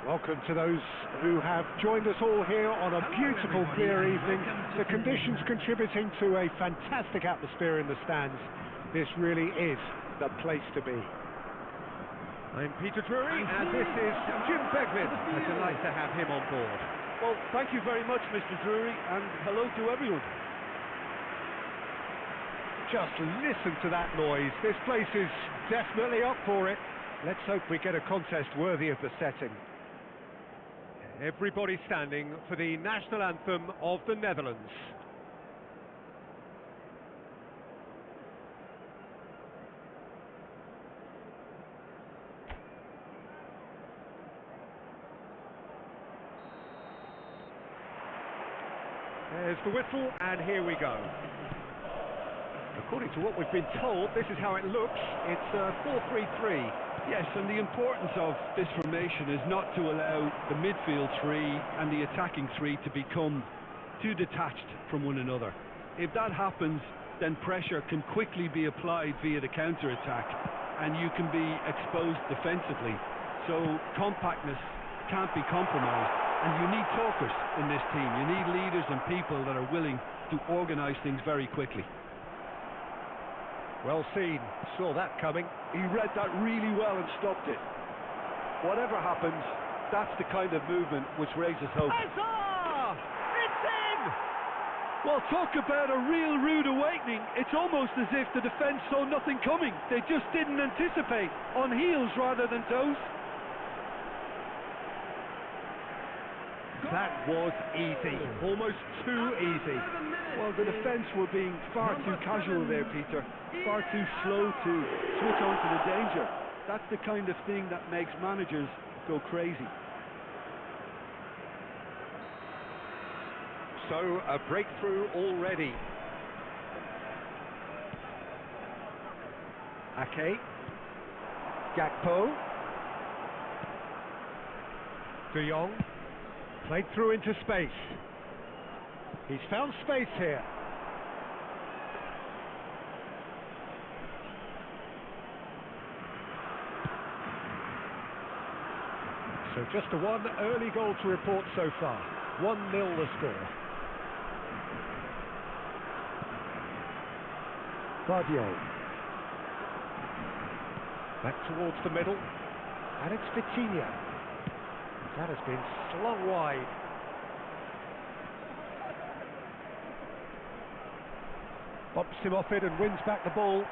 Welcome to those who have joined us all here on a beautiful, clear evening. The conditions contributing to a fantastic atmosphere in the stands. This really is the place to be. I'm Peter Drury, and this is Jim Beglin. A delight to have him on board. Well, thank you very much, Mr. Drury, and hello to everyone. Just listen to that noise. This place is definitely up for it. Let's hope we get a contest worthy of the setting. Everybody standing for the national anthem of the Netherlands. There's the whistle, and here we go. According to what we've been told, this is how it looks. It's 4-3-3. Yes, and the importance of this formation is not to allow the midfield three and the attacking three to become too detached from one another. If that happens, then pressure can quickly be applied via the counter-attack, and you can be exposed defensively. So compactness can't be compromised, and you need talkers in this team. You need leaders and people that are willing to organise things very quickly. Well seen, saw that coming. He read that really well and stopped it. Whatever happens, that's the kind of movement which raises hope. Huzzah! It's in! Well, talk about a real rude awakening. It's almost as if the defence saw nothing coming. They just didn't anticipate, on heels rather than toes. That was easy, almost too easy. Well, the defence were being far too casual there, Peter. Far too slow to switch on to the danger. That's the kind of thing that makes managers go crazy. So, a breakthrough already. Ake. Gakpo. De Jong, played through into space. He's found space here. So just the one early goal to report so far. 1-0 the score. Guardiola. Back towards the middle. And it's Vitinha. That has been slung wide. Bumps him off it and wins back the ball.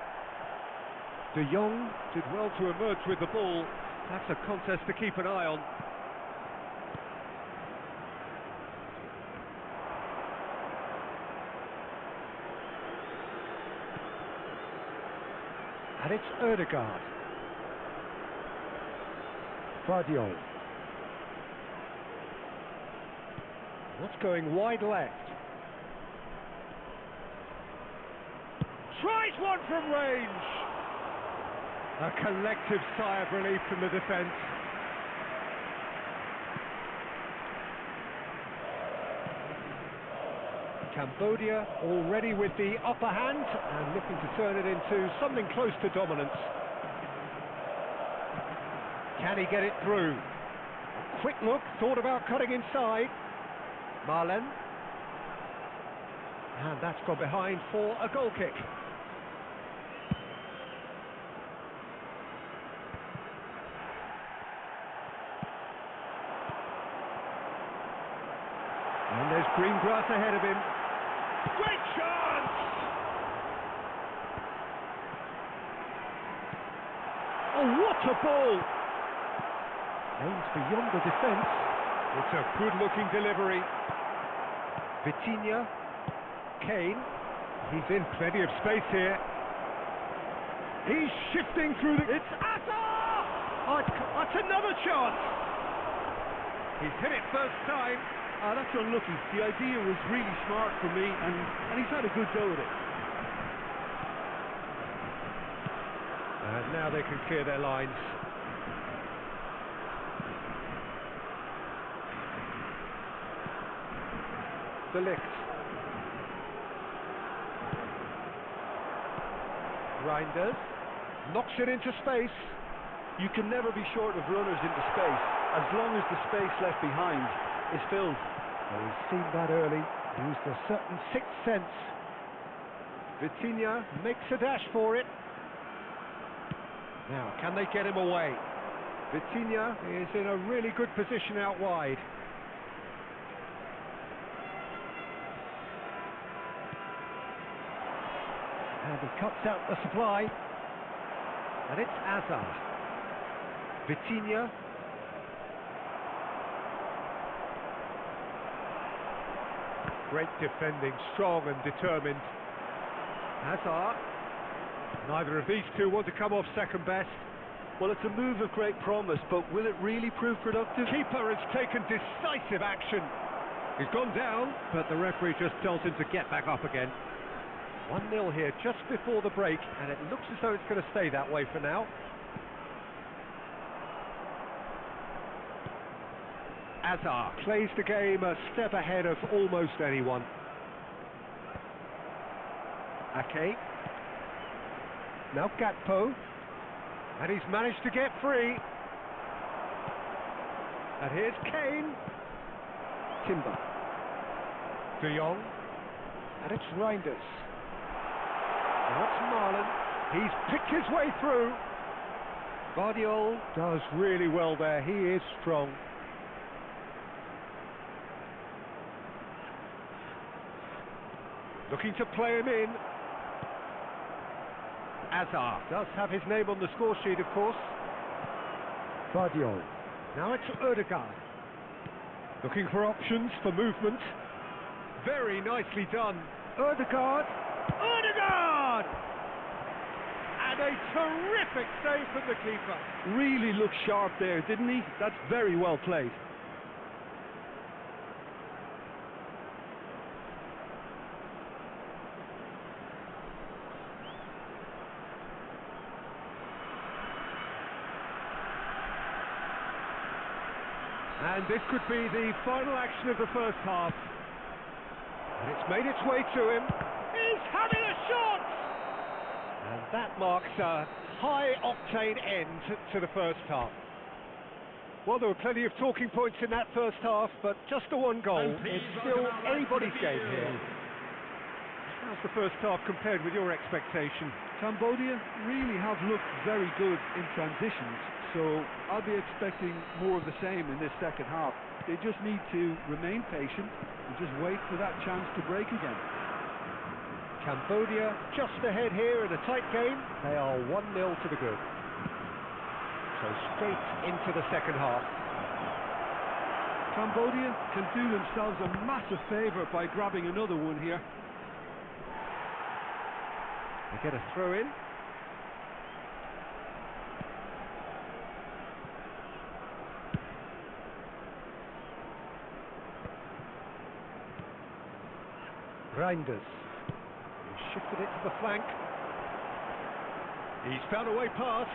De Jong did well to emerge with the ball. That's a contest to keep an eye on. And it's Ødegaard. Guardiola. What's going wide left? Tries one from range. A collective sigh of relief from the defence. Cambodia already with the upper hand and looking to turn it into something close to dominance. Can he get it through? A quick look, thought about cutting inside. Marlen. And that's gone behind for a goal kick. And there's green grass ahead of him. Great chance! Oh, what a ball! Aims beyond the defence. It's a good-looking delivery. Vitinha. Kane. He's in plenty of space here. He's shifting through the... It's Hazard! Oh, that's another chance! He's hit it first time. That's unlucky. The idea was really smart for me, and he's had a good go at it. And now they can clear their lines. De Ligt. Reinders. Knocks it into space. You can never be short of runners into space, as long as the space left behind is filled. Well, he's seen that early, used a certain sixth sense. Vitinha makes a dash for it. Now, can they get him away? Vitinha is in a really good position out wide. And he cuts out the supply. And it's Hazard. Vitinha. Great defending, strong and determined. Hazard. Neither of these two want to come off second best. Well, it's a move of great promise, but will it really prove productive? Keeper has taken decisive action. He's gone down, but the referee just tells him to get back up again. 1-0 here just before the break, and it looks as though it's going to stay that way for now. Hazard plays the game a step ahead of almost anyone. Ake. Now Gakpo. And he's managed to get free. And here's Kane. Timber. De Jong. And it's Reinders. And what's Marlen? He's picked his way through. Guardiola does really well there. He is strong. Looking to play him in. Hazard does have his name on the score sheet, of course. Guardiola. Now it's Ødegaard. Looking for options for movement. Very nicely done. Ødegaard. Ødegaard! And a terrific save from the keeper. Really looked sharp there, didn't he? That's very well played. And this could be the final action of the first half. And it's made its way to him. He's having a shot! And that marks a high-octane end to the first half. Well, there were plenty of talking points in that first half, but just the one goal. It's still anybody's game here. How's the first half compared with your expectation? Cambodia really have looked very good in transitions, so I'll be expecting more of the same in this second half. They just need to remain patient and just wait for that chance to break again. Cambodia just ahead here in a tight game. They are 1-0 to the good. So straight into the second half. Cambodia can do themselves a massive favour by grabbing another one here. They get a throw in. Reinders. He shifted it to the flank. He's found a way past.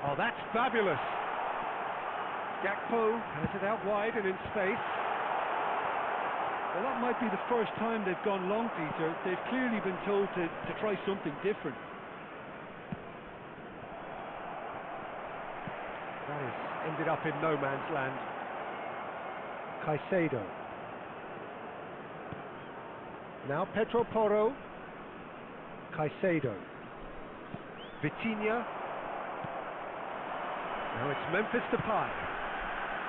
Oh, that's fabulous. Gakpo has it out wide and in space. Well, that might be the first time they've gone long, Peter. They've clearly been told to try something different. That has ended up in no man's land. Caicedo. Now Pedro Porro. Caicedo. Vitinha. Now it's Memphis Depay.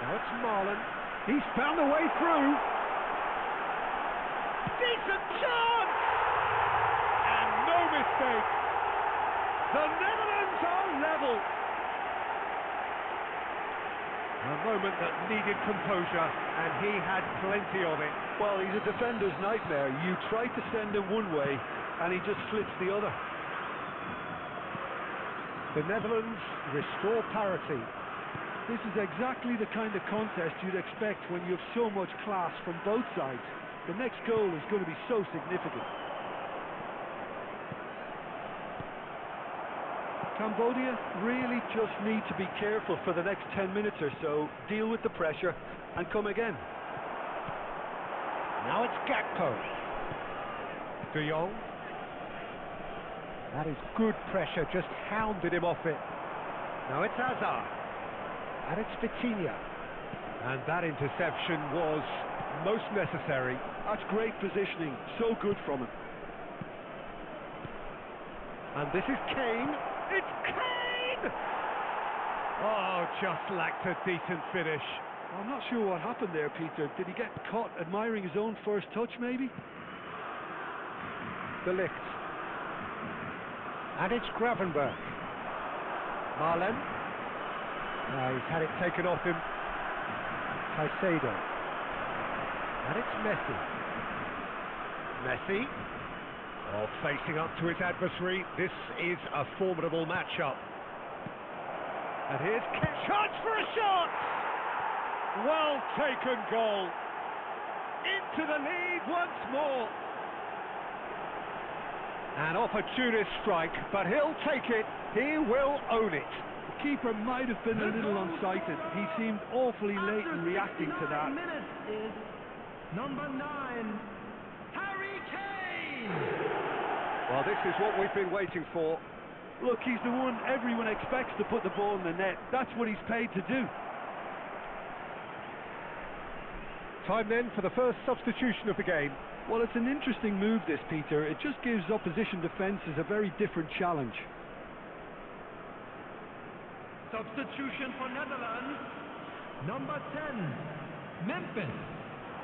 Now it's Marlon. He's found a way through. Decent chance! And no mistake. The Netherlands are level. A moment that needed composure, and he had plenty of it. Well, he's a defender's nightmare. You try to send him one way, and he just flips the other. The Netherlands restore parity. This is exactly the kind of contest you'd expect when you have so much class from both sides. The next goal is going to be so significant. Cambodia really just need to be careful for the next 10 minutes or so, deal with the pressure, and come again. Now it's Gakpo. De Jong. That is good pressure, just hounded him off it. Now it's Hazard. And it's Vitinha. And that interception was most necessary. That's great positioning, so good from him. And this is Kane. It's Kane! Oh, just lacked a decent finish. Well, I'm not sure what happened there, Peter. Did he get caught admiring his own first touch, maybe? De Ligt. And it's Gravenberch. Marlen. He's had it taken off him. Caicedo. And it's Messi. Messi. Oh, facing up to his adversary. This is a formidable matchup. And here's chance for a shot! Well taken goal. Into the lead once more. An opportunist strike, but he'll take it. He will own it. The keeper might have been a little unsighted. He seemed awfully late in reacting to that. Minutes is number 9, Harry Kane. Well, this is what we've been waiting for. Look, he's the one everyone expects to put the ball in the net. That's what he's paid to do. Time then for the first substitution of the game. Well, it's an interesting move, this, Peter. It just gives opposition defences a very different challenge. Substitution for Netherlands, number 10, Memphis.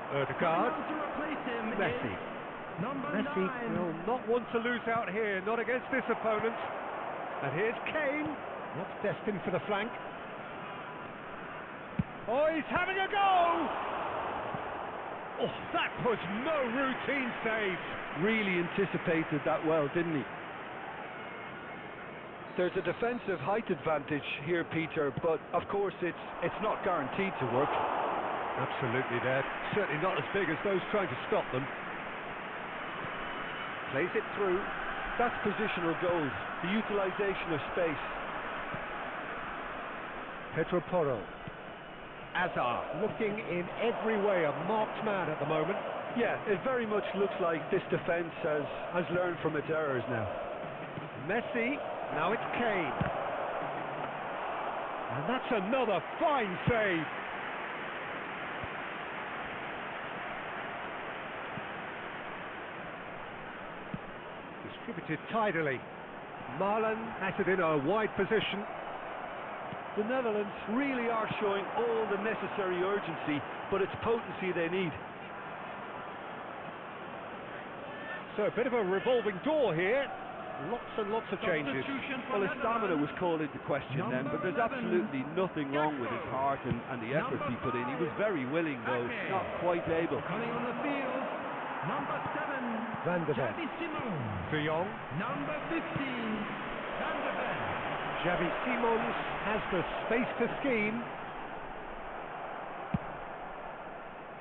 Odegaard. To replace him Messi. is number Messi 9. will not want to lose out here, not against this opponent. And here's Kane. That's destined for the flank. Oh, he's having a go! Oh, that was no routine save. Really anticipated that well, didn't he? There's a defensive height advantage here, Peter, but of course it's not guaranteed to work. Absolutely, they're certainly not as big as those trying to stop them. Plays it through. That's positional goals, the utilisation of space. Pedro Porro. Hazard, looking in every way a marked man at the moment. Yeah, it very much looks like this defence has learned from its errors now. Messi, now it's Kane. And that's another fine save. Distributed tidily. Marlon has it in a wide position. The Netherlands really are showing all the necessary urgency, but it's potency they need. So a bit of a revolving door here. Lots and lots of changes. Well, his stamina was called into question then, but there's absolutely nothing wrong with his heart and the effort he put in. He was very willing, though, not quite able. Coming on the field, number 7, Van der Ven. Xavi Simons. De Jong. Number 15, Van der Ven. Xavi Simons has the space to scheme.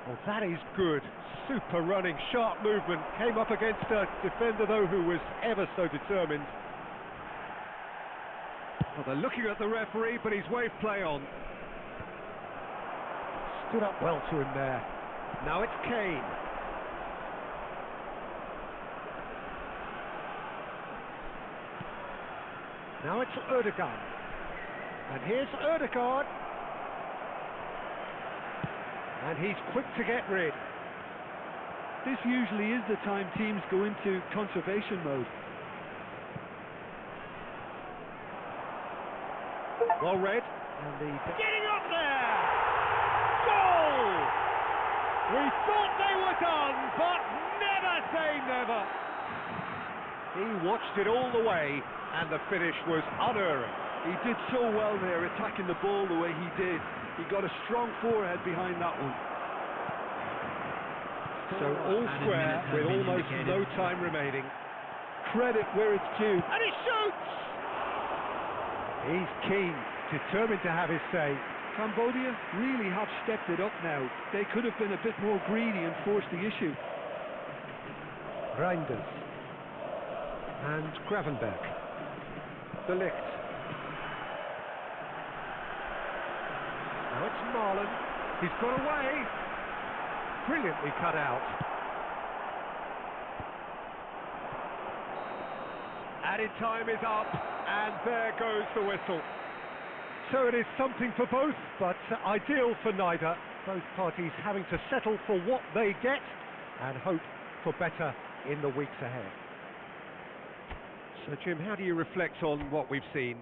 Well, that is good. Super running, sharp movement. Came up against a defender, though, who was ever so determined. Well, they're looking at the referee, but he's waved play on. Stood up well to him there. Now it's Kane. Now it's Ødegaard. And here's Ødegaard. And he's quick to get rid. This usually is the time teams go into conservation mode. Well read. And getting up there! Goal! We thought they were done, but never say never. He watched it all the way, and the finish was unerring. He did so well there, attacking the ball the way he did. He got a strong forehead behind that one. So all square with almost no time remaining. Credit where it's due. And he shoots! He's keen, determined to have his say. Cambodia really have stepped it up now. They could have been a bit more greedy and forced the issue. Reinders. And Gravenberg. De Ligt. Now it's Marlon. He's got away. Brilliantly cut out. Added time is up, and there goes the whistle. So it is something for both, but ideal for neither. Both parties having to settle for what they get and hope for better in the weeks ahead. So Jim, how do you reflect on what we've seen?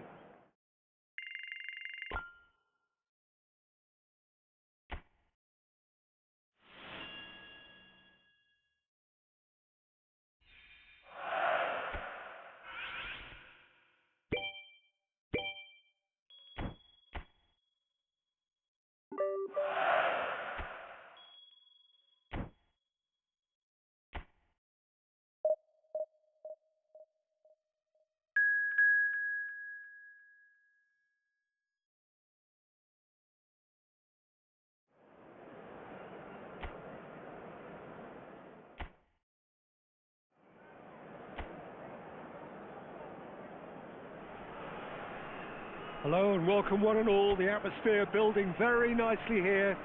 Hello and welcome one and all. The atmosphere building very nicely here.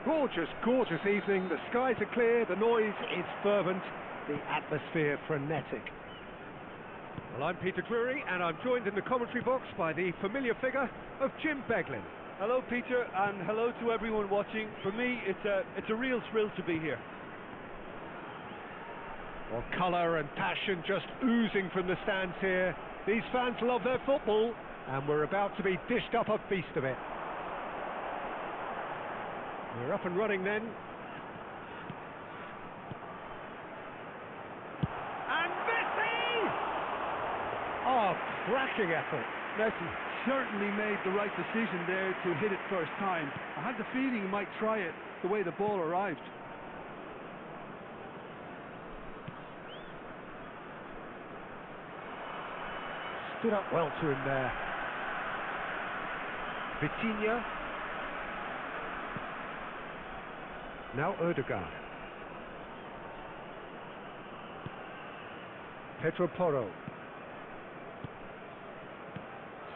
Gorgeous, gorgeous evening. The skies are clear, the noise is fervent, the atmosphere frenetic. Well, I'm Peter Drury and I'm joined in the commentary box by the familiar figure of Jim Beglin. Hello, Peter, and hello to everyone watching. For me, it's a real thrill to be here. Well, colour and passion just oozing from the stands here. These fans love their football, and we're about to be dished up a feast of it. We're up and running then. And Messi! Oh, cracking effort. Messi certainly made the right decision there to hit it first time. I had the feeling he might try it the way the ball arrived. Stood up well to him there. Vitinha. Now Ødegaard. Pedro Porro.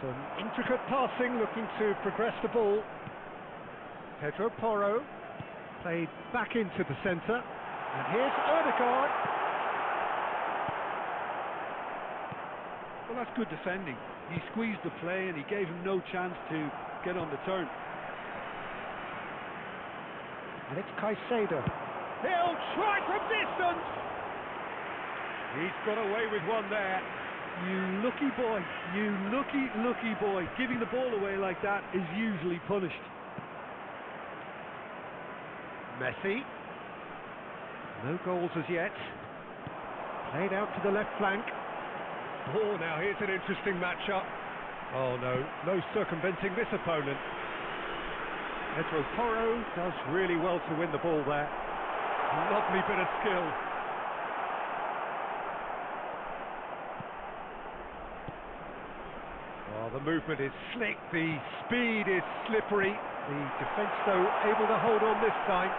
Some intricate passing, looking to progress the ball. Pedro Porro played back into the centre, and here's Odegaard. Well, that's good defending. He squeezed the play and he gave him no chance to get on the turn. And it's Caicedo. He'll try from distance. He's got away with one there. You lucky boy, you lucky boy. Giving the ball away like that is usually punished. Messi. No goals as yet. Played out to the left flank. Oh, now here's an interesting matchup. Oh no, no circumventing this opponent. Pedro Porro does really well to win the ball there. Lovely bit of skill. Oh, the movement is slick, the speed is slippery. The defence, though, able to hold on this time.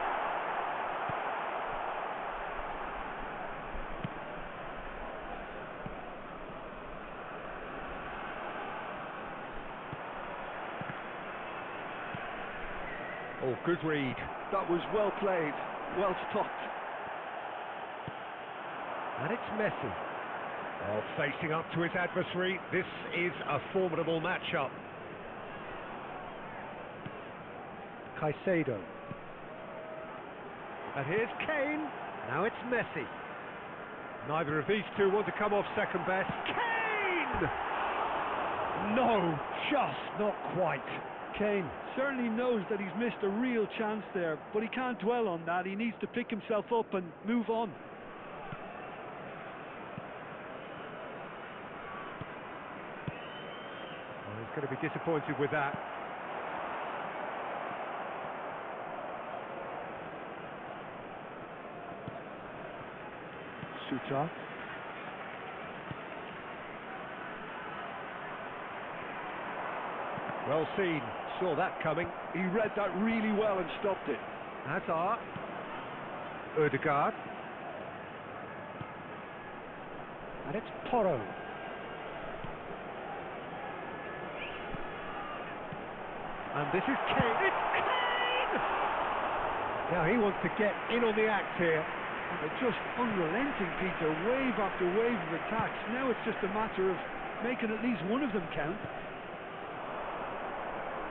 Oh, good read. That was well played, well stopped. And it's Messi. Oh, facing up to his adversary, this is a formidable matchup. Caicedo. And here's Kane. Now it's Messi. Neither of these two want to come off second best. Kane! No, just not quite. Kane certainly knows that he's missed a real chance there, but he can't dwell on that. He needs to pick himself up and move on. Well, he's going to be disappointed with that. Shooter. Well seen, saw that coming. He read that really well and stopped it. Hazard. Odegaard. And it's Porro. And this is Kane. It's Kane! Now he wants to get in on the act here. They're just unrelenting, Peter. Wave after wave of attacks. Now it's just a matter of making at least one of them count.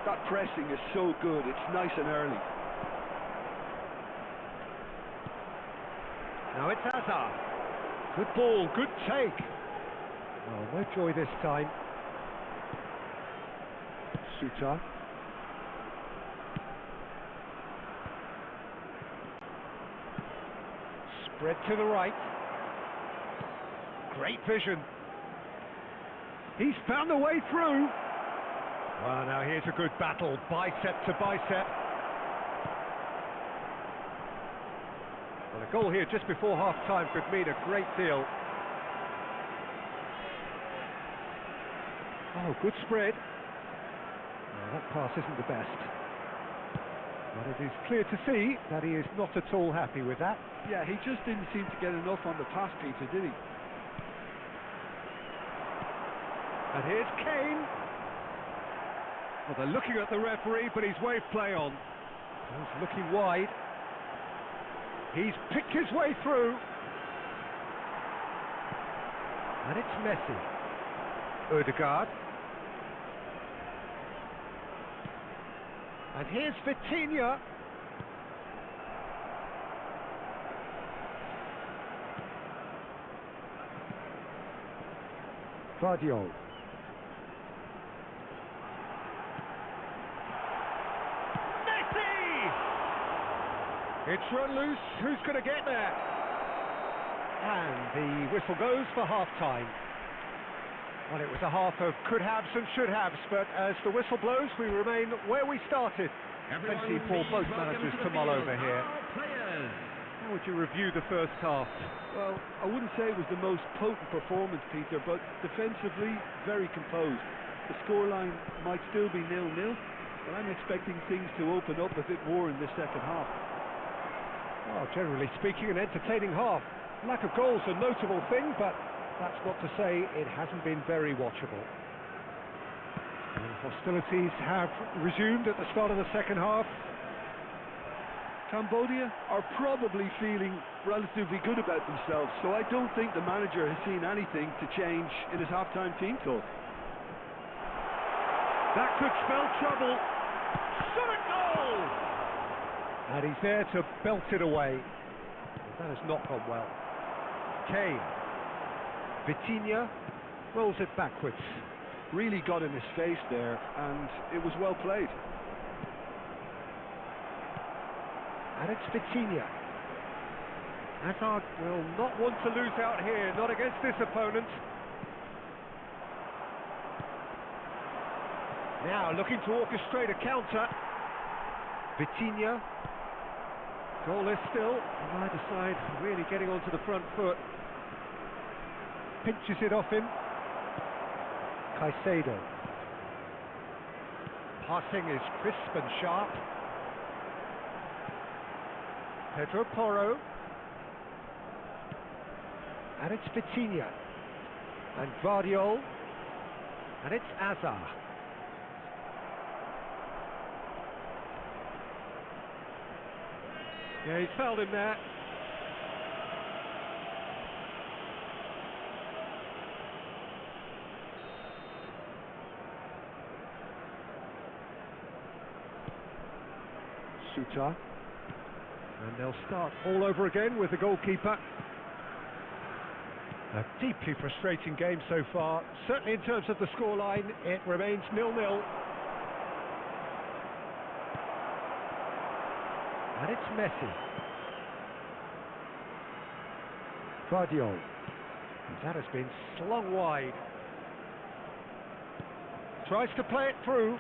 That pressing is so good. It's nice and early. Now it's Hazard. Good ball, good take. Oh, no joy this time. Shooter. Spread to the right. Great vision. He's found a way through. Well, now here's a good battle, bicep to bicep. Well, a goal here just before half-time could mean a great deal. Oh, good spread. Well, that pass isn't the best. But it is clear to see that he is not at all happy with that. Yeah, he just didn't seem to get enough on the pass, Peter, did he? And here's Kane. Well, they're looking at the referee, but he's waved play on. He's looking wide. He's picked his way through. And it's Messi. Odegaard. And here's Vitinha. Guardiola. It's run loose, who's going to get there? And the whistle goes for half-time. Well, it was a half of could-haves and should-haves, but as the whistle blows, we remain where we started. Plenty for both managers to mull over here. How would you review the first half? Well, I wouldn't say it was the most potent performance, Peter, but defensively, very composed. The scoreline might still be 0-0, but I'm expecting things to open up a bit more in this second half. Well, generally speaking, an entertaining half. Lack of goals a notable thing, but that's not to say it hasn't been very watchable. And hostilities have resumed at the start of the second half. Cambodia are probably feeling relatively good about themselves, so I don't think the manager has seen anything to change in his half-time team talk. That could spell trouble. Shot at goal! And he's there to belt it away. That has not gone well. Kane. Vitinha rolls it backwards. Really got in his face there, and it was well played. And it's Vitinha. Hazard will not want to lose out here, not against this opponent. Now looking to orchestrate a counter. Vitinha. Goalless still. On either side, really getting onto the front foot. Pinches it off him. Caicedo. Passing is crisp and sharp. Pedro Porro. And it's Vitinha. And Guardiola. And it's Hazard. Yeah, he's fouled him there. Sutar. And they'll start all over again with the goalkeeper. A deeply frustrating game so far. Certainly in terms of the scoreline, it remains 0-0. And it's Messi. Guardiola. That has been slung wide. Tries to play it through.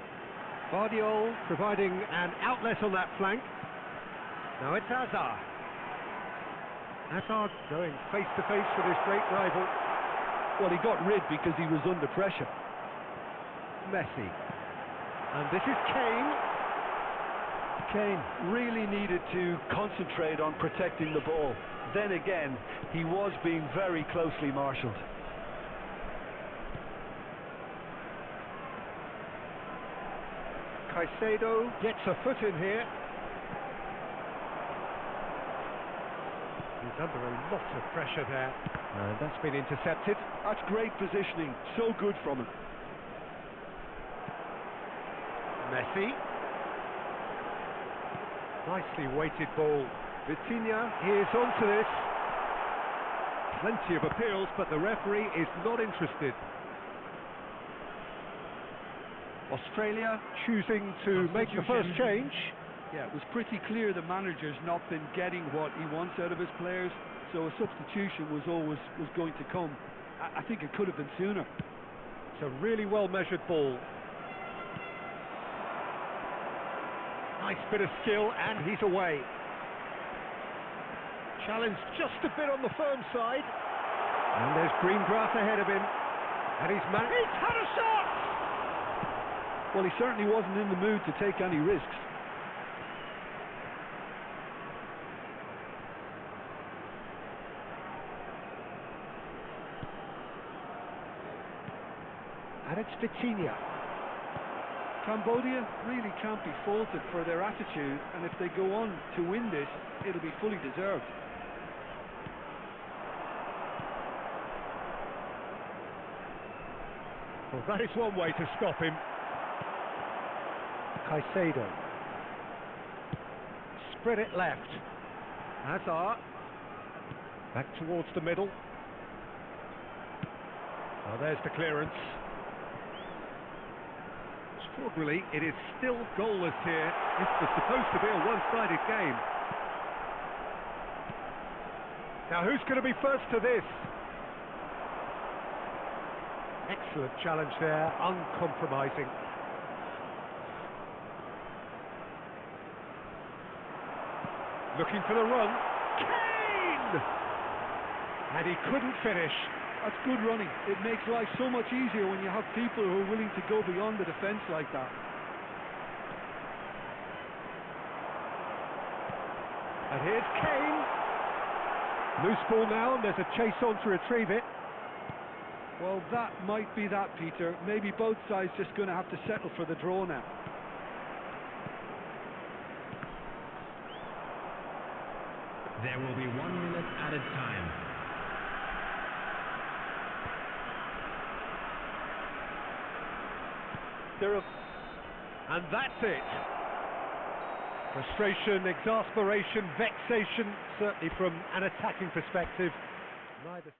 Guardiola providing an outlet on that flank. Now it's Hazard. Hazard going face to face with his great rival. Well, he got rid because he was under pressure. Messi. And this is Kane. Kane really needed to concentrate on protecting the ball. Then again, he was being very closely marshalled. Caicedo gets a foot in here. He's under a lot of pressure there. And that's been intercepted. That's great positioning. So good from him. Messi. Nicely weighted ball. Vitinha is onto this. Plenty of appeals, but the referee is not interested. Australia choosing to make the first change. Yeah, it was pretty clear the manager's not been getting what he wants out of his players, so a substitution was going to come. I think it could have been sooner. It's a really well measured ball. Nice bit of skill, and he's away. Challenge just a bit on the firm side. And there's green grass ahead of him. And he's had a shot! Well, he certainly wasn't in the mood to take any risks. And it's Vitinha. Cambodia really can't be faulted for their attitude, and if they go on to win this, it'll be fully deserved. Well, that is one way to stop him. Caicedo. Spread it left. Hazard. Back towards the middle. Well, there's the clearance. Extraordinarily, it is still goalless here. This was supposed to be a one-sided game. Now, who's going to be first to this? Excellent challenge there, uncompromising. Looking for the run. Kane! And he couldn't finish. That's good running. It makes life so much easier when you have people who are willing to go beyond the defence like that. And here's Kane. Loose ball now, and there's a chase on to retrieve it. Well, that might be that, Peter. Maybe both sides just going to have to settle for the draw now. There will be 1 minute added time. And that's it. Frustration, exasperation, vexation, certainly from an attacking perspective. Neither.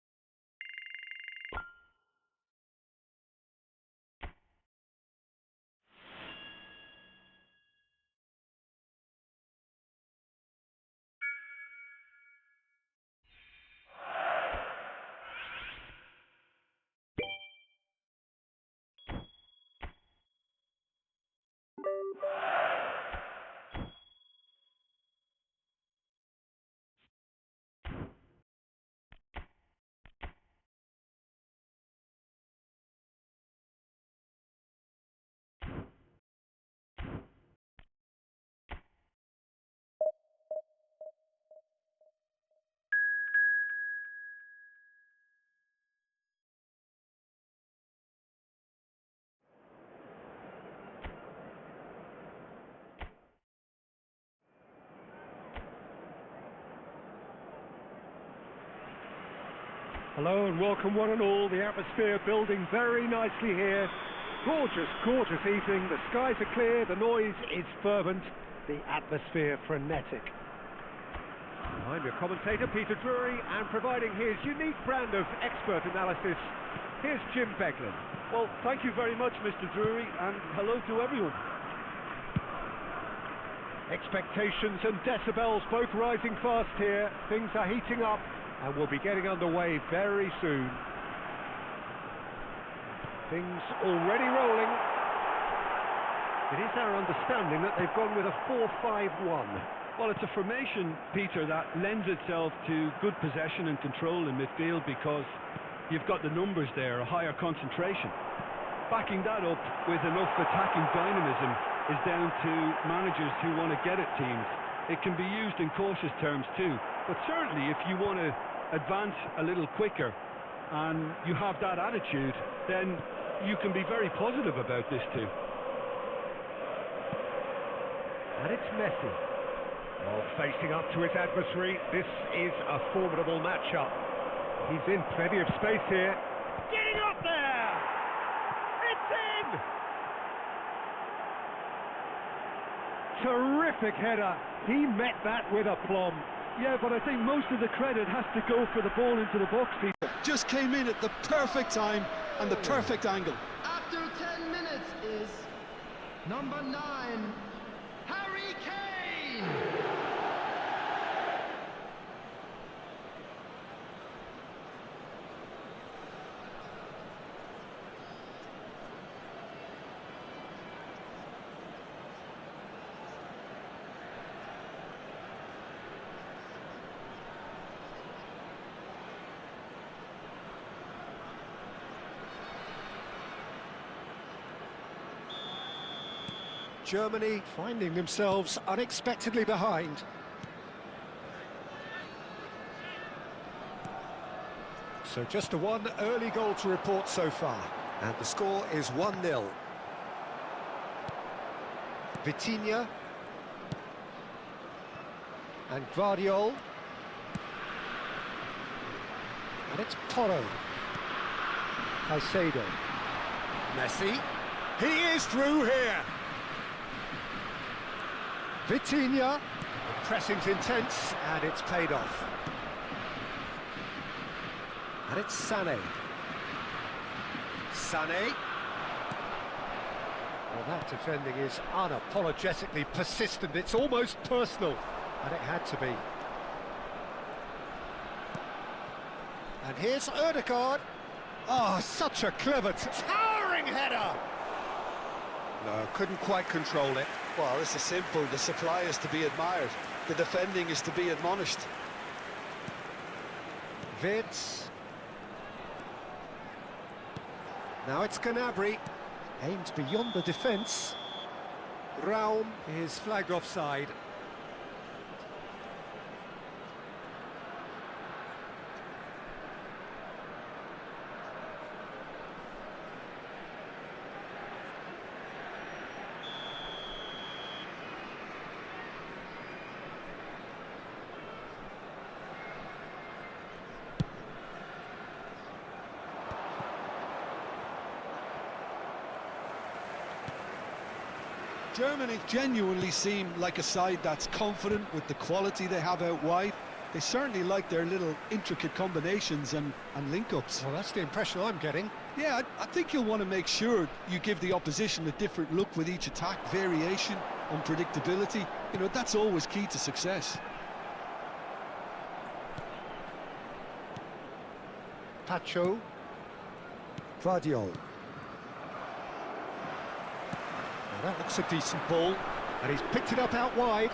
Hello and welcome one and all. The atmosphere building very nicely here. Gorgeous, gorgeous evening. The skies are clear, the noise is fervent, the atmosphere frenetic. I'm your commentator, Peter Drury, and providing his unique brand of expert analysis, here's Jim Beglin. Well, thank you very much, Mr. Drury, and hello to everyone. Expectations and decibels both rising fast here. Things are heating up and we'll be getting underway very soon. Things already rolling. It is our understanding that they've gone with a 4-5-1. Well, it's a formation, Peter, that lends itself to good possession and control in midfield because you've got the numbers there, a higher concentration. Backing that up with enough attacking dynamism is down to managers who want to get at teams. It can be used in cautious terms too, but certainly if you want to advance a little quicker and you have that attitude, then you can be very positive about this too. And it's Messi. Well, facing up to his adversary, this is a formidable matchup. He's in plenty of space here. Getting up there! It's in! Terrific header. He met that with aplomb. Yeah, but I think most of the credit has to go for the ball into the box, Peter. Just came in at the perfect time and the perfect angle. After 10 minutes is number 9, Harry Kane. Germany finding themselves unexpectedly behind. So just a one early goal to report so far, and the score is 1-0. Vitinha and Guardiola, and it's Porro. Caicedo, Messi, he is through here. Vitinha, the pressing's intense and it's paid off. And it's Sané. Sané. Well, that defending is unapologetically persistent. It's almost personal, and it had to be. And here's Odegaard. Oh, such a clever, towering header! No, couldn't quite control it. Well, this is simple. The supply is to be admired. The defending is to be admonished. Vids. Now it's Gnabry. Aims beyond the defence. Raum is flagged offside. Germany genuinely seem like a side that's confident with the quality they have out wide. They certainly like their little intricate combinations and link-ups. Well, that's the impression I'm getting. Yeah, I think you'll want to make sure you give the opposition a different look with each attack, variation, unpredictability. You know, that's always key to success. Pacho. Vardiol. Now that looks a decent ball, and he's picked it up out wide.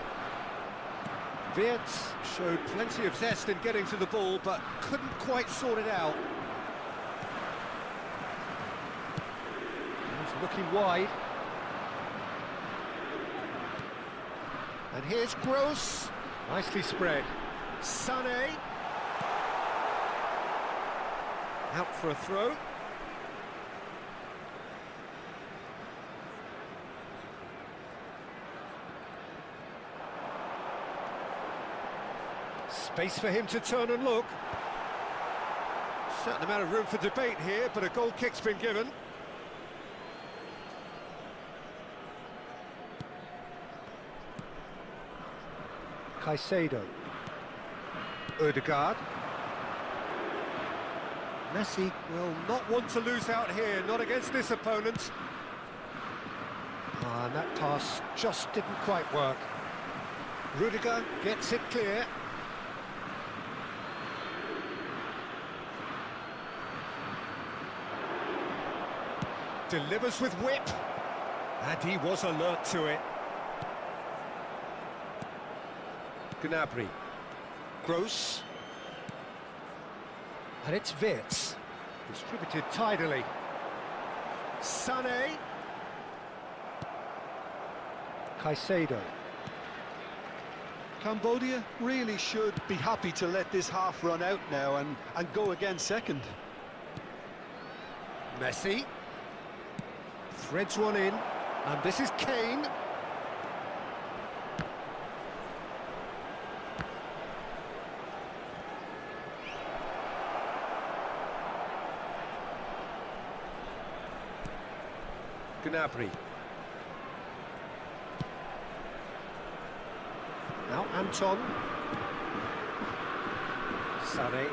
Wirtz showed plenty of zest in getting to the ball, but couldn't quite sort it out. He's looking wide. And here's Gross. Nicely spread. Sané. Out for a throw. Space for him to turn and look. Certain amount of room for debate here, but a goal kick's been given. Caicedo. Ødegaard. Messi will not want to lose out here, not against this opponent. And that pass just didn't quite work. Rudiger gets it clear. Delivers with whip. And he was alert to it. Gnabry. Gross. And it's Wirtz. Distributed tidily. Sané. Caicedo. Cambodia really should be happy to let this half run out now and go again second. Messi. Threads one in. And this is Kane. Gnabry. Now Anton. Sané.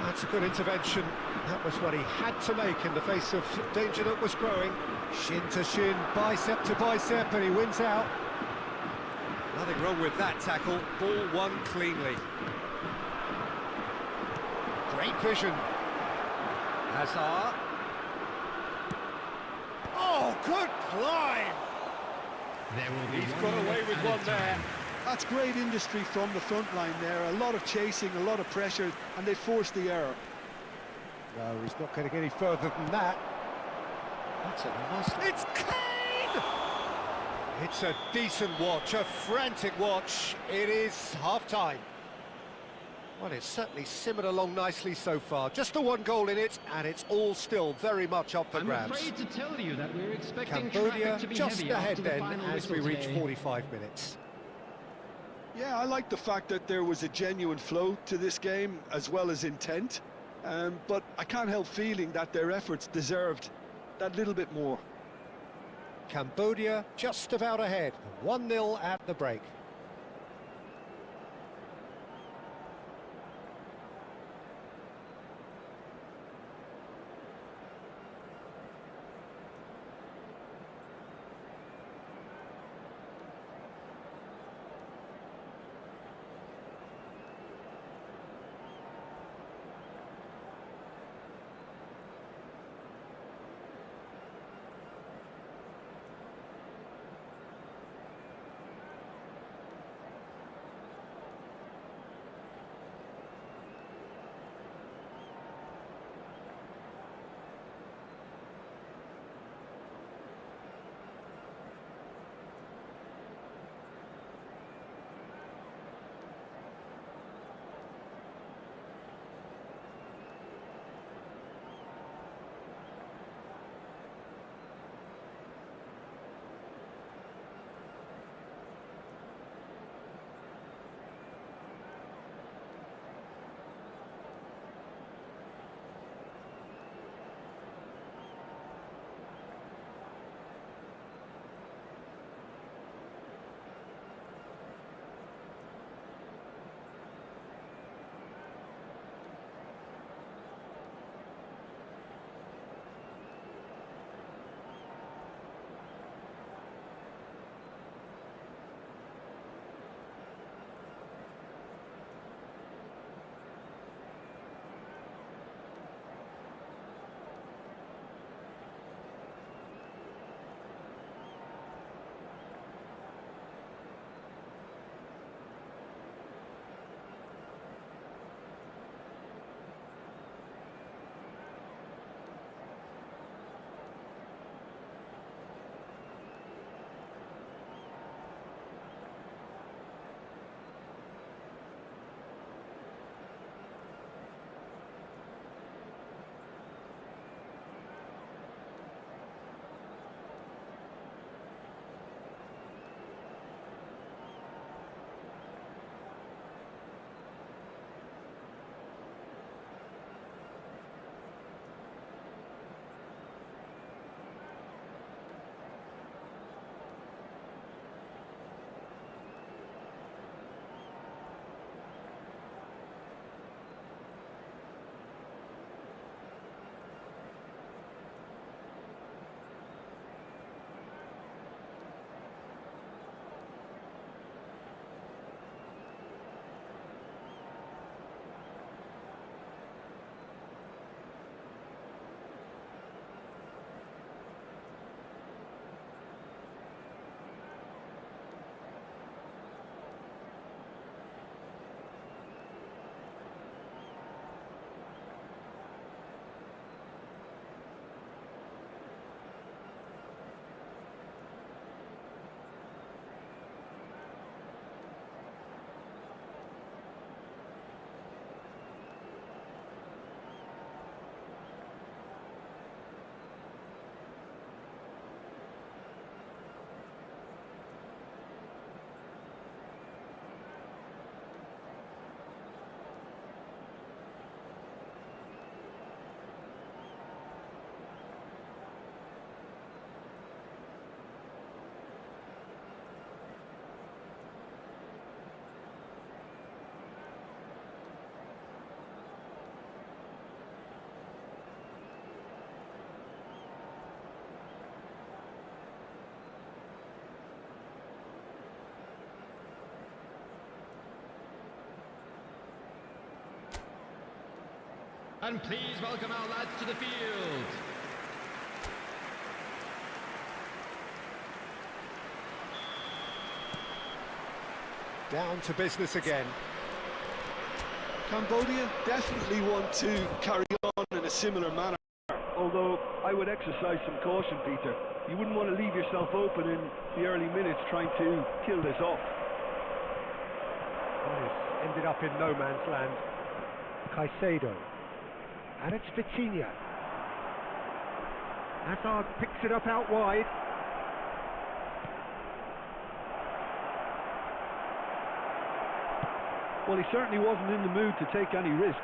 That's a good intervention. That was what he had to make in the face of danger that was growing. Shin to shin, bicep to bicep, and he wins out. Nothing wrong with that tackle. Ball won cleanly. Great vision. Hazard. Oh, good climb! He's got away with one there. That's great industry from the front line there. A lot of chasing, a lot of pressure, and they forced the error. No, he's not getting any further than that. That's a nice... It's Kane! It's a decent watch, a frantic watch. It is half-time. Well, it's certainly simmered along nicely so far. Just the one goal in it, and it's all still very much up for grabs. I'm afraid to tell you that we're expecting Cambodia traffic to be just heavy ahead after the then final as whistle we reach today. 45 minutes. Yeah, I like the fact that there was a genuine flow to this game as well as intent. But I can't help feeling that their efforts deserved that little bit more. Cambodia just about ahead, 1-0 at the break. And please welcome our lads to the field. Down to business again. Cambodia definitely want to carry on in a similar manner. Although I would exercise some caution, Peter. You wouldn't want to leave yourself open in the early minutes trying to kill this off. Oh, it's ended up in no man's land. Caicedo. And it's Vitinha. Hazard picks it up out wide. Well, he certainly wasn't in the mood to take any risks.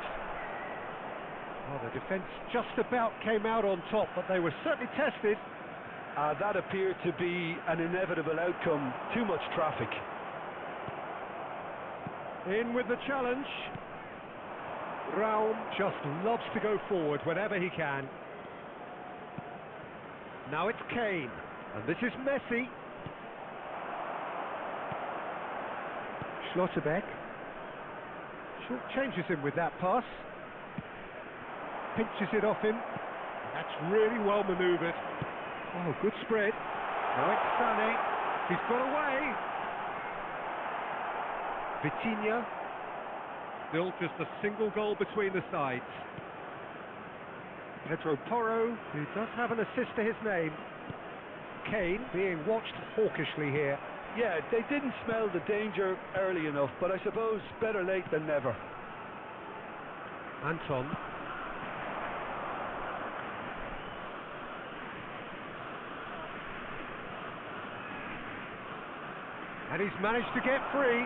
Oh, the defence just about came out on top, but they were certainly tested. That appeared to be an inevitable outcome. Too much traffic. In with the challenge. Raum just loves to go forward whenever he can. Now it's Kane, and this is Messi. Schlotterbeck. Short changes him with that pass. Pinches it off him. That's really well manoeuvred. Oh, good spread. Now it's Sané. He's got away. Vitinha. Still just a single goal between the sides. Pedro Porro, who does have an assist to his name. Kane being watched hawkishly here. Yeah, they didn't smell the danger early enough, but I suppose better late than never. Anton. And he's managed to get free.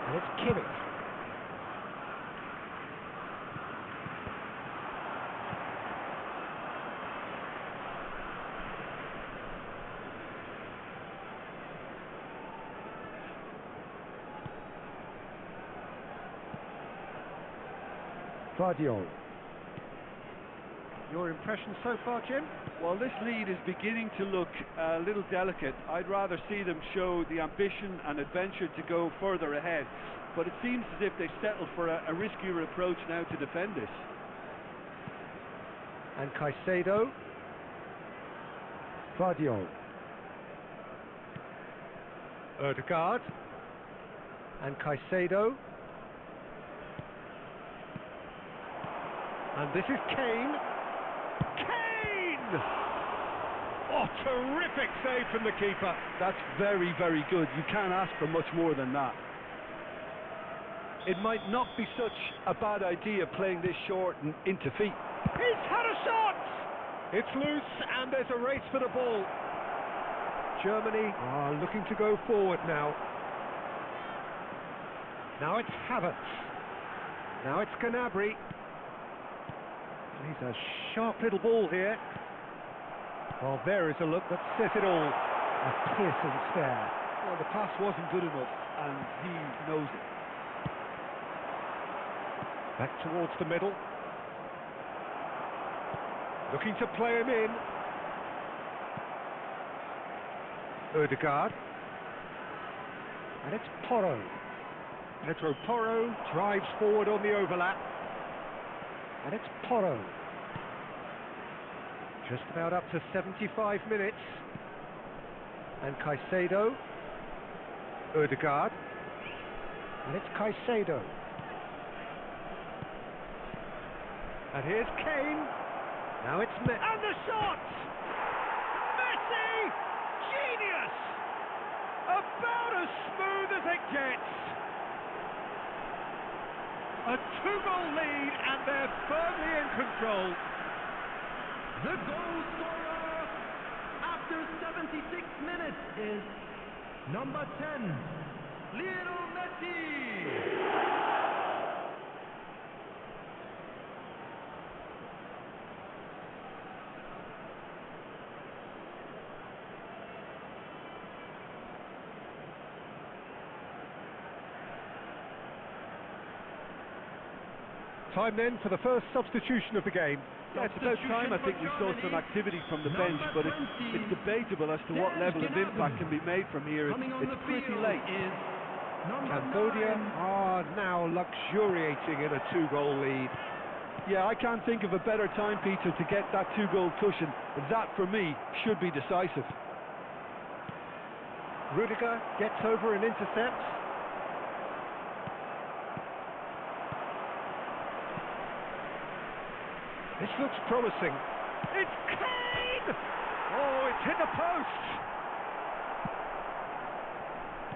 And it's Kimmich. Guardiola. Your impression so far, Jim? Well, this lead is beginning to look a little delicate. I'd rather see them show the ambition and adventure to go further ahead. But it seems as if they've settled for a riskier approach now to defend this. And Caicedo. Guardiola. Ødegaard. And Caicedo. And this is Kane. Kane! Oh, terrific save from the keeper. That's very, very good. You can't ask for much more than that. It might not be such a bad idea playing this short and into feet. He's had a shot! It's loose and there's a race for the ball. Germany are looking to go forward now. Now it's Havertz. Now it's Gnabry. He's a sharp little ball here. Well, there is a look that says it all. A piercing stare. Well, the pass wasn't good enough, and he knows it. Back towards the middle. Looking to play him in. Ødegaard. And it's Porro. Pedro Porro drives forward on the overlap. And it's Porro. Just about up to 75 minutes. And Caicedo. Ødegaard. And it's Caicedo. And here's Kane. Now it's Messi. And the shot! Messi! Genius! About as smooth as it gets. A two-goal lead, and they're firmly in control. The goal scorer after 76 minutes is number 10, Lionel Messi. Time then for the first substitution of the game. Yeah, it's about time I think we saw some activity from the bench, but it's debatable as to what level of impact can be made from here. It's pretty late. Cambodia are now luxuriating in a two-goal lead. Yeah, I can't think of a better time, Peter, to get that two-goal cushion. That, for me, should be decisive. Rudiger gets over and intercepts. This looks promising. It's Kane! Oh, it's hit the post!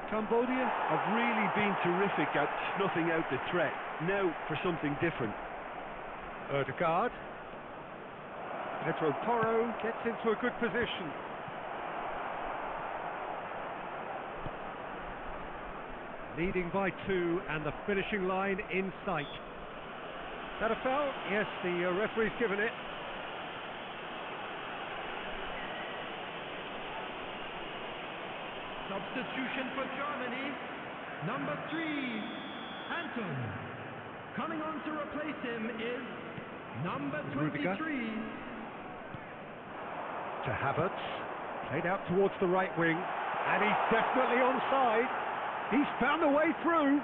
Cambodia have really been terrific at snuffing out the threat. Now for something different. Ødegaard. Pedro Porro gets into a good position. Leading by 2 and the finishing line in sight. Is that a foul? Yes, the referee's given it. Substitution for Germany, number 3, Anton. Coming on to replace him is number 23. To Havertz, played out towards the right wing, and he's definitely onside. He's found a way through.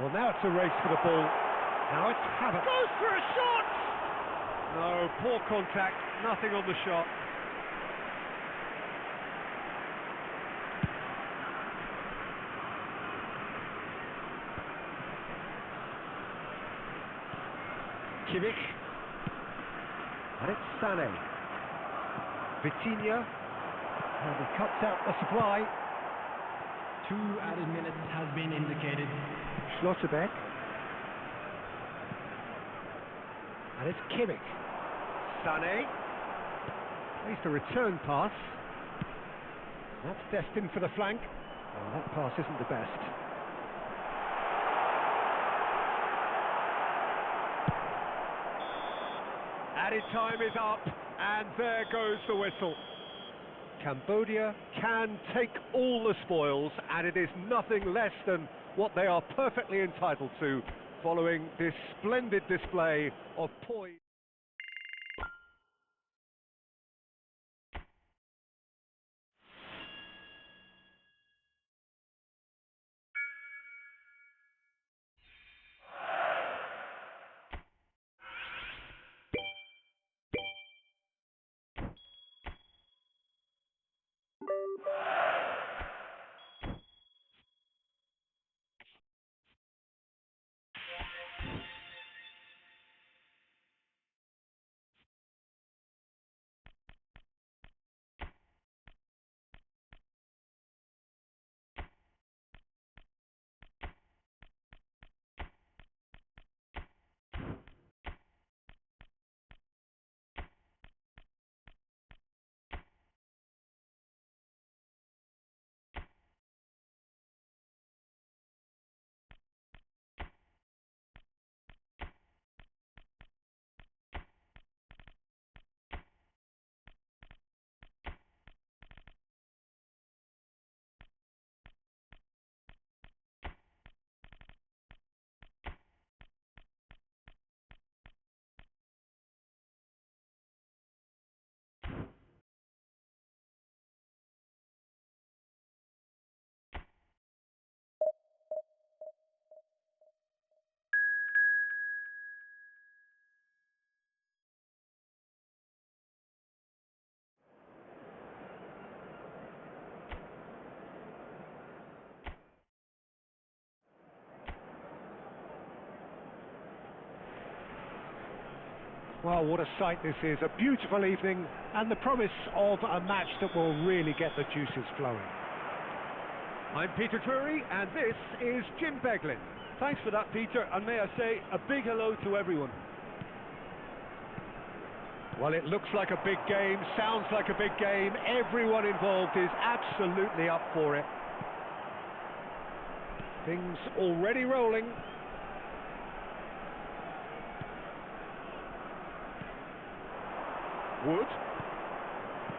Well, now it's a race for the ball. Now it's Havertz. Goes for a shot! No, poor contact, nothing on the shot. Kimmich. And it's Sané. Vitinha. And he cuts out the supply. 2 added minutes has been indicated. Schlotterbeck. And it's Kimmich. Sané. Plays the return pass. That's destined for the flank. Oh, that pass isn't the best. Added time is up, and there goes the whistle. Cambodia can take all the spoils, and it is nothing less than what they are perfectly entitled to, following this splendid display of poise. Well, what a sight this is. A beautiful evening and the promise of a match that will really get the juices flowing. I'm Peter Drury and this is Jim Beglin. Thanks for that, Peter, and may I say a big hello to everyone. Well, it looks like a big game, sounds like a big game. Everyone involved is absolutely up for it. Things already rolling. Wood.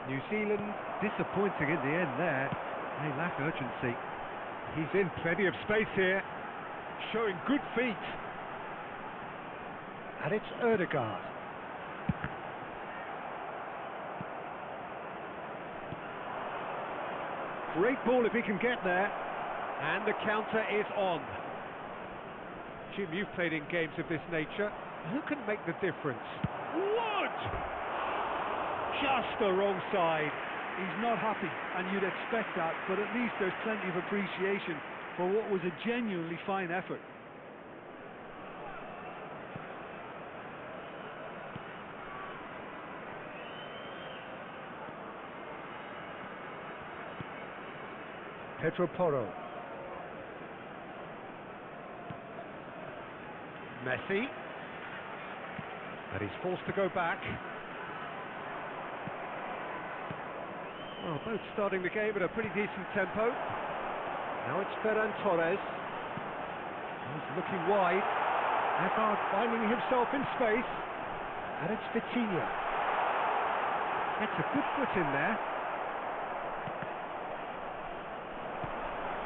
New Zealand disappointing in the end there. They lack urgency. He's in plenty of space here, showing good feet. And it's Ødegaard. Great ball if he can get there. And the counter is on. Jim, you've played in games of this nature. Who can make the difference? Wood! Just the wrong side. He's not happy, and you'd expect that, but at least there's plenty of appreciation for what was a genuinely fine effort. Pedro Porro. Messi. And he's forced to go back. Well, both starting the game at a pretty decent tempo. Now it's Ferran Torres. He's looking wide. Hazard finding himself in space. And it's Vitinha. Gets a good foot in there.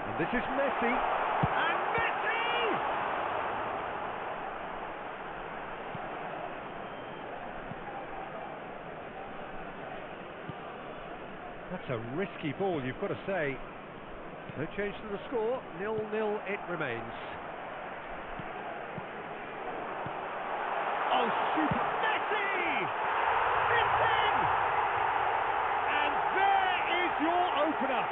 And this is Messi. And Messi! That's a risky ball, you've got to say. No change to the score, 0-0 it remains. Oh, super Messi! It's in! And there is your opener.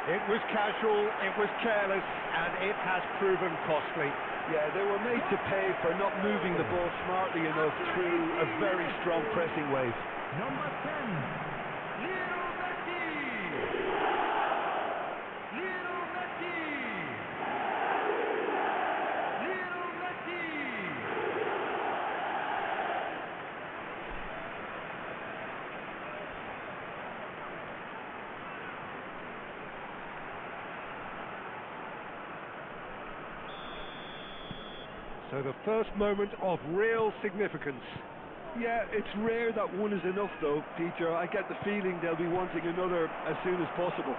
It was casual, it was careless, and it has proven costly. Yeah, they were made to pay for not moving the ball smartly enough through a very strong pressing wave. Number 10, Lionel Messi! Lionel Messi! Lionel Messi! So the first moment of real significance. Yeah, it's rare that one is enough though, Peter. I get the feeling they'll be wanting another as soon as possible.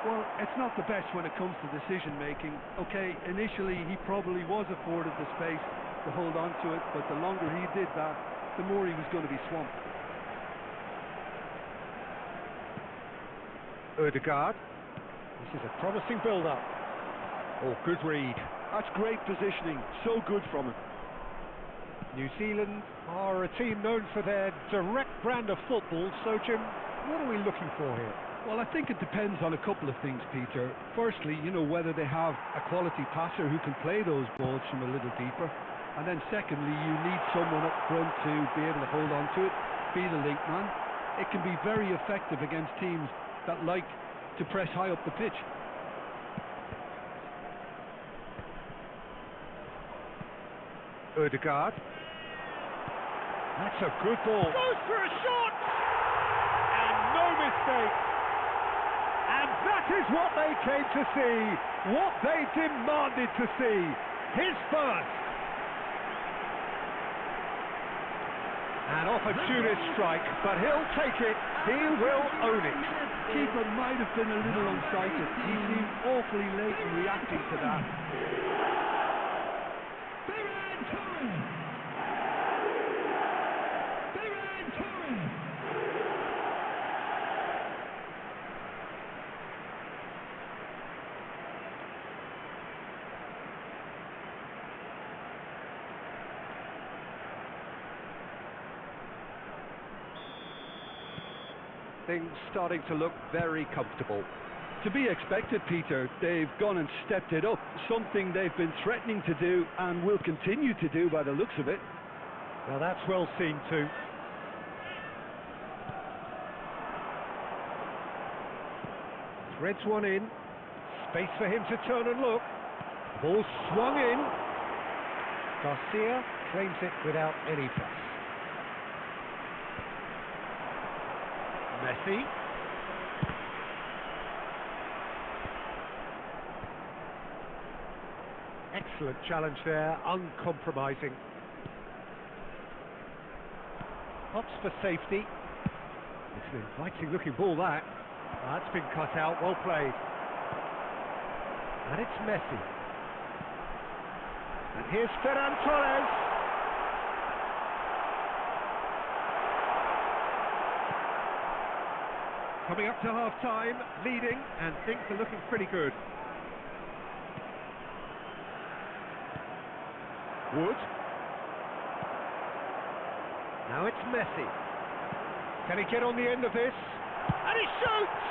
Well, it's not the best when it comes to decision making. Okay, initially he probably was afforded the space to hold on to it, but the longer he did that, the more he was going to be swamped. Ødegaard. This is a promising build-up. Oh, good read. That's great positioning, so good from him. New Zealand are a team known for their direct brand of football, so Jim, what are we looking for here? Well, I think it depends on a couple of things, Peter. Firstly, whether they have a quality passer who can play those balls from a little deeper. And then secondly, you need someone up front to be able to hold on to it, be the link man. It can be very effective against teams that like to press high up the pitch. Ødegaard. That's a good ball. Goes for a shot! And no mistake. And that is what they came to see. What they demanded to see. His first. An opportunist strike, but he'll take it. He will own it. Keeper might have been a little unsighted. He seemed awfully late in reacting to that. Things starting to look very comfortable. To be expected, Peter. They've gone and stepped it up, something they've been threatening to do and will continue to do by the looks of it. Now that's well seen too. Threads one in. Space for him to turn and look. Ball swung in. Garcia claims it without any fuss. Messi. Excellent challenge there, uncompromising. Pops for safety. It's an inviting looking ball that. That's been cut out, well played. And it's Messi. And here's Ferran Torres. Coming up to half-time, leading, and things are looking pretty good. Wood. Now it's Messi. Can he get on the end of this? And he shoots!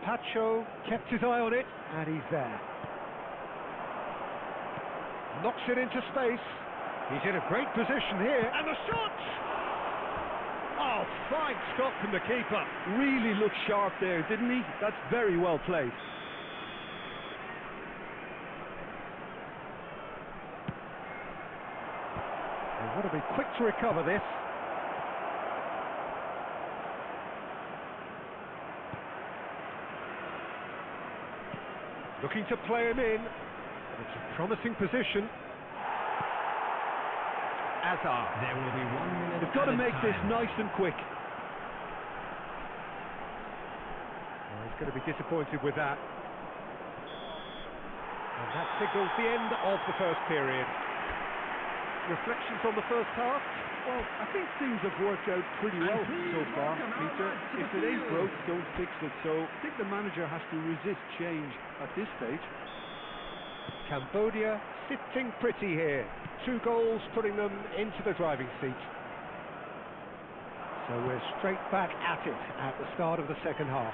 Pacho kept his eye on it, and he's there. Knocks it into space. He's in a great position here, and the shot! Oh, fine stop from the keeper. Really looked sharp there, didn't he? That's very well placed. They want to be quick to recover this. Looking to play him in. It's a promising position. Hazard. There will be 1 minute. They've got to make this nice and quick. Well, he's going to be disappointed with that. And that signals the end of the first period. Reflections on the first half? Well, I think things have worked out pretty well so far, Peter. If it ain't broke, don't fix it. So I think the manager has to resist change at this stage. Cambodia sitting pretty here. 2 goals putting them into the driving seat. So we're straight back at it at the start of the second half.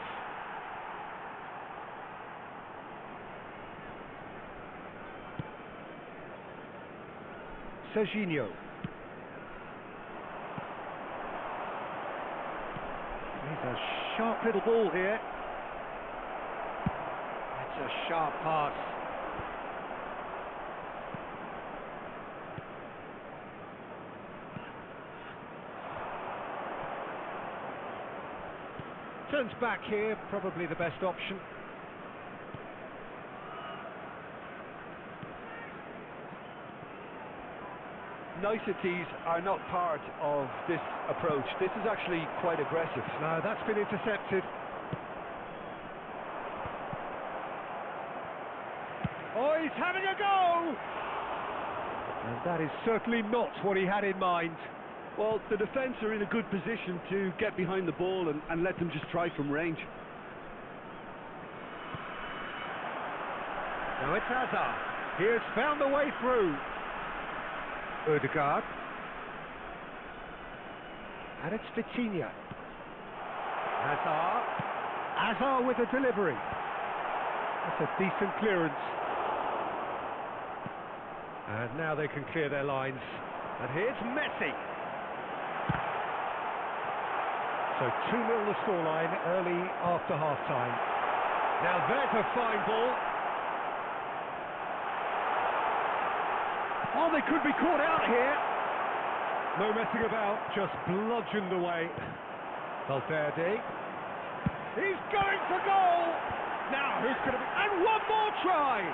Serginho. He's a sharp little ball here. That's a sharp pass. Turns back here, probably the best option. Niceties are not part of this approach. This is actually quite aggressive. No, that's been intercepted. Oh, he's having a go! And that is certainly not what he had in mind. Well, the defence are in a good position to get behind the ball and let them just try from range. Now it's Hazard. He has found a way through. Odegaard. And it's Vitinha. Hazard. Hazard with a delivery. That's a decent clearance. And now they can clear their lines. And here's Messi. So 2-0 the scoreline early after half-time. Now there's a fine ball. Oh, they could be caught out here. No messing about, just bludgeoned away. Valverde. He's going for goal! Now, who's going to be... And one more try!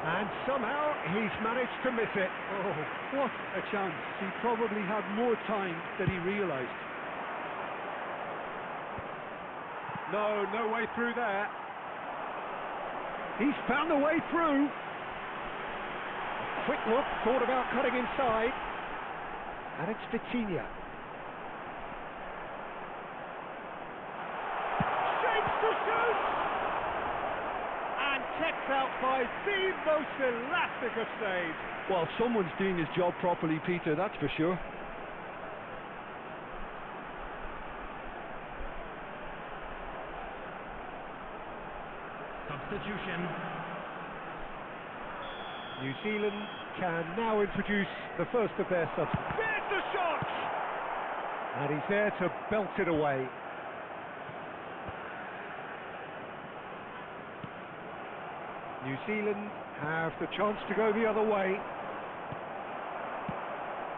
And somehow he's managed to miss it. Oh, what a chance. He probably had more time than he realised. No way through there. He's found a way through. A quick look, thought about cutting inside. And it's Vitinha. Shapes to shoot! And checked out by the most elastic of saves. Well, someone's doing his job properly, Peter, that's for sure. Substitution. New Zealand can now introduce the first of their substitutes. There's the shot! And he's there to belt it away. New Zealand have the chance to go the other way.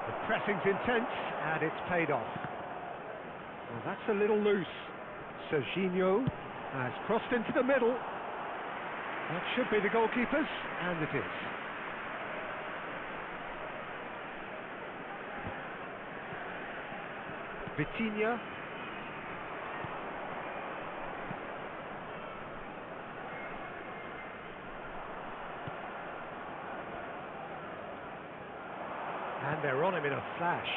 The pressing's intense and it's paid off. Well, that's a little loose. Serginho has crossed into the middle. That should be the goalkeepers, and it is. Vitinha. And they're on him in a flash.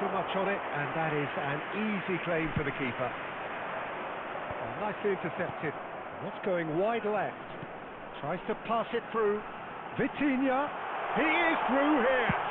too much on it, and that is an easy claim for the keeper. Oh, nicely intercepted. What's going wide left? Tries to pass it through. Vitinha, he is through here.